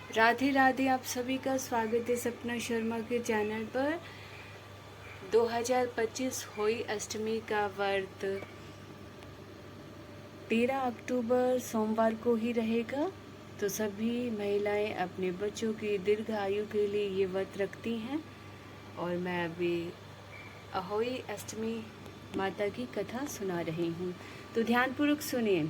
राधे राधे। आप सभी का स्वागत है सपना शर्मा के चैनल पर। 2025 होली अष्टमी का व्रत 13 अक्टूबर सोमवार को ही रहेगा। तो सभी महिलाएं अपने बच्चों की दीर्घ आयु के लिए ये व्रत रखती हैं। और मैं अभी होली अष्टमी माता की कथा सुना रही हूँ, तो ध्यानपूर्वक सुनिए।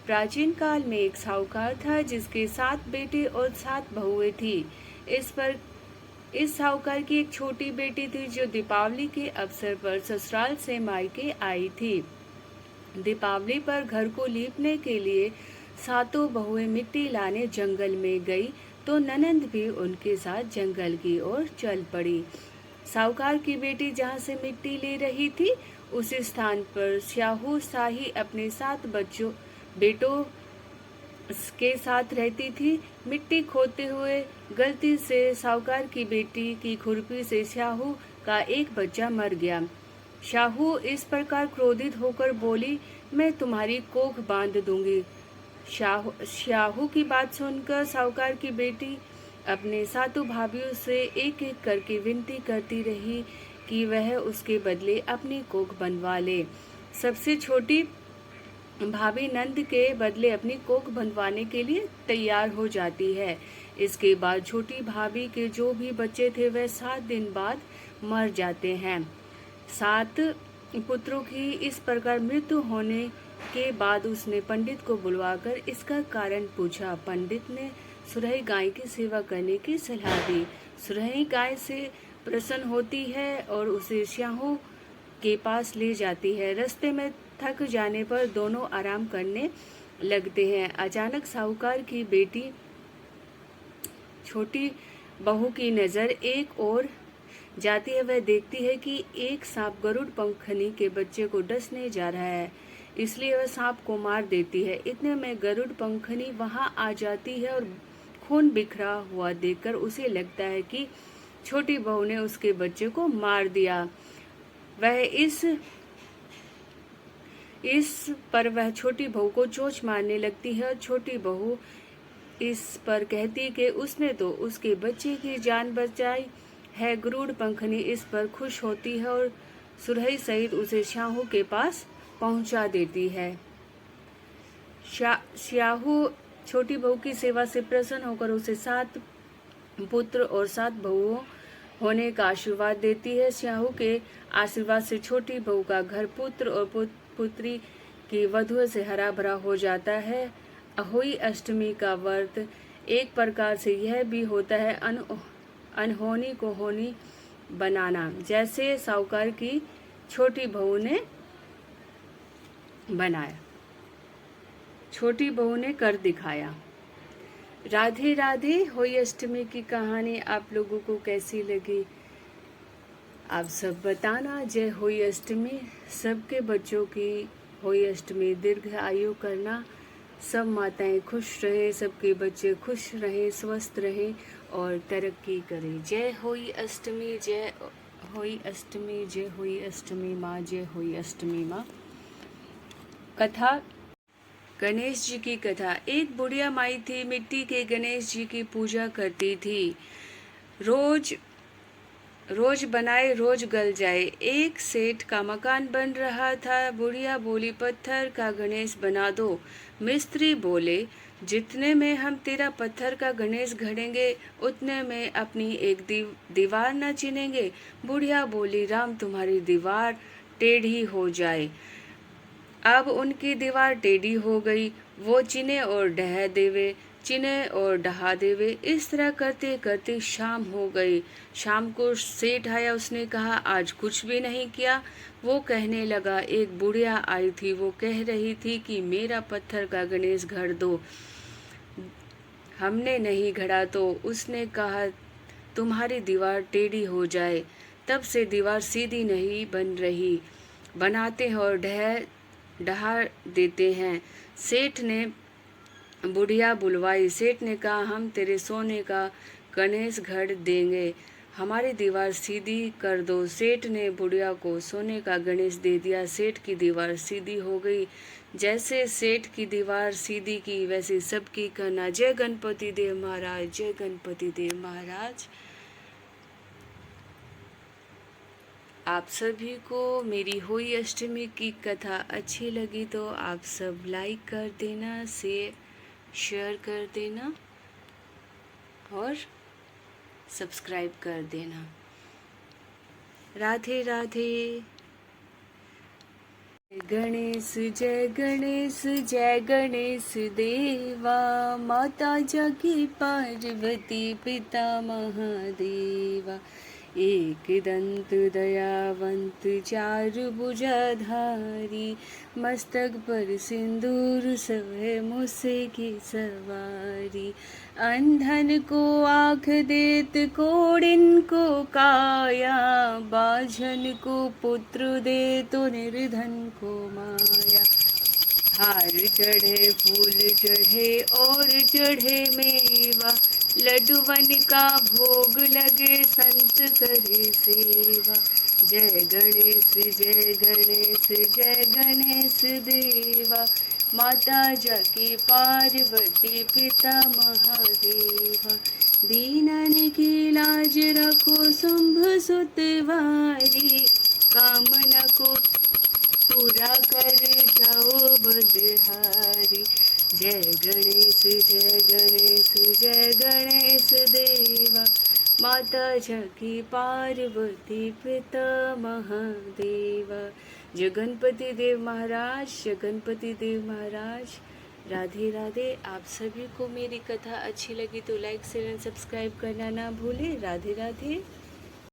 प्राचीन काल में एक साहूकार था जिसके 7 बेटे और 7 बहुएं थी। इस साहूकार की एक छोटी बेटी थी जो दीपावली के अवसर पर ससुराल से मायके आई थी। दीपावली पर घर को लीपने के लिए 7 बहुएं मिट्टी लाने जंगल में गई तो ननंद भी उनके साथ जंगल की ओर चल पड़ी। साहूकार की बेटी जहाँ से मिट्टी ले रही थी उसी स्थान पर स्याहू शाही अपने 7 बेटों के साथ रहती थी। मिट्टी खोदते हुए गलती से साहूकार की बेटी की खुरपी से स्याहू का एक बच्चा मर गया। शाहू इस प्रकार क्रोधित होकर बोली, मैं तुम्हारी कोख बांध दूंगी। शाहू की बात सुनकर साहूकार की बेटी अपने 7 भाइयों से एक एक करके विनती करती रही कि वह उसके बदले अपनी कोख बनवा ले। सबसे छोटी भाभी नंद के बदले अपनी कोख बनवाने के लिए तैयार हो जाती है। इसके बाद छोटी भाभी के जो भी बच्चे थे वह 7 दिन बाद मर जाते हैं। 7 पुत्रों की इस प्रकार मृत्यु होने के बाद उसने पंडित को बुलवाकर इसका कारण पूछा। पंडित ने सुरही गाय की सेवा करने की सलाह दी। सुरही गाय से प्रसन्न होती है और उसे स्याहू के पास ले जाती है। रास्ते में थक जाने पर दोनों आराम करने लगते हैं। अचानक साहूकार की बेटी छोटी बहू की नज़र एक और जाती है। वह देखती है कि एक सांप गरुड़ पंखनी के बच्चे को डसने जा रहा है, इसलिए वह सांप को मार देती है। इतने में गरुड़ पंखनी वहां आ जाती है और खून बिखरा हुआ देखकर उसे लगता है कि छोटी बहू ने उसके बच्चे को मार दिया। वह इस पर वह छोटी बहू को चोंच मारने लगती है। छोटी बहू इस पर कहती कि उसने तो उसके बच्चे की जान बचाई है। गरुड़ पंखनी इस पर खुश होती है और सुरही सहित उसे स्याहू के पास पहुंचा देती है। स्याहू छोटी बहू की सेवा से प्रसन्न होकर उसे 7 पुत्र और 7 बहुओं होने का आशीर्वाद देती है। स्याहू के आशीर्वाद से छोटी बहू का घर पुत्र और पुत्री की वधुओं से हरा भरा हो जाता है। होली अष्टमी का व्रत एक प्रकार से यह भी होता है अनहोनी को होनी बनाना, जैसे साहूकार की छोटी बहू ने बनाया, छोटी बहू ने कर दिखाया। राधे राधे। होली अष्टमी की कहानी आप लोगों को कैसी लगी आप सब बताना। जय होली अष्टमी। सबके बच्चों की होली अष्टमी दीर्घ आयु करना। सब माताएं खुश रहे, सबके बच्चे खुश रहे, स्वस्थ रहे और तरक्की करें। जय होली अष्टमी, जय होली अष्टमी, जय होली अष्टमी माँ, जय होली अष्टमी माँ। कथा गणेश जी की कथा। एक बुढ़िया माई थी, मिट्टी के गणेश जी की पूजा करती थी। रोज बनाए रोज गल जाए। एक सेठ का मकान बन रहा था। बुढ़िया बोली, पत्थर का गणेश बना दो। मिस्त्री बोले, जितने में हम तेरा पत्थर का गणेश गढ़ेंगे उतने में अपनी एक दीवार न चिनेंगे। बुढ़िया बोली, राम तुम्हारी दीवार टेढ़ी हो जाए। अब उनकी दीवार टेढ़ी हो गई। वो चिने और ढह देवे, चिने और ढहा देवे। इस तरह करते करते शाम हो गई। शाम को सेठ आया। उसने कहा, आज कुछ भी नहीं किया। वो कहने लगा, एक बुढ़िया आई थी, वो कह रही थी कि मेरा पत्थर का गणेश गढ़ दो। हमने नहीं गढ़ा तो उसने कहा तुम्हारी दीवार टेढ़ी हो जाए। तब से दीवार सीधी नहीं बन रही। बनाते हैं और ढहा देते हैं। सेठ ने बुढ़िया बुलवाई। सेठ ने कहा, हम तेरे सोने का गणेश गढ़ देंगे, हमारी दीवार सीधी कर दो। सेठ ने बुढ़िया को सोने का गणेश दे दिया। सेठ की दीवार सीधी हो गई। जैसे सेठ की दीवार सीधी की वैसे सबकी करना। जय गणपति देव महाराज, जय गणपति देव महाराज। आप सभी को मेरी होली अष्टमी की कथा अच्छी लगी तो आप सब लाइक कर देना, शेयर कर देना और सब्सक्राइब कर देना। राधे राधे। जय गणेश जय गणेश देवा, माता जाकी पार्वती पिता महादेवा। एक दंत दयावंत चारु भुजाधारी, मस्तक पर सिंदूर सवे मुझसे की सवारी। अंधन को आँख देत कोड़िन को काया, बाझन को पुत्र दे तो निर्धन को माया। हार चढ़े फूल चढ़े और चढ़े मेवा, लड्डूवन का भोग लगे संत करे सेवा। जय गणेश जय गणेश जय गणेश देवा, माता जाकी पार्वती पिता महादेवा। दीनन की लाज रखो शुंभ सुतवारी, कामना को पूरा कर जाओ बलिहारी। जय गणेश जय गणेश देवा, माता जाकी पार्वती पिता महादेवा। जय गणपति देव महाराज, जय गणपति देव महाराज। राधे राधे। आप सभी को मेरी कथा अच्छी लगी तो लाइक शेयर एंड सब्सक्राइब करना ना भूलें। राधे राधे।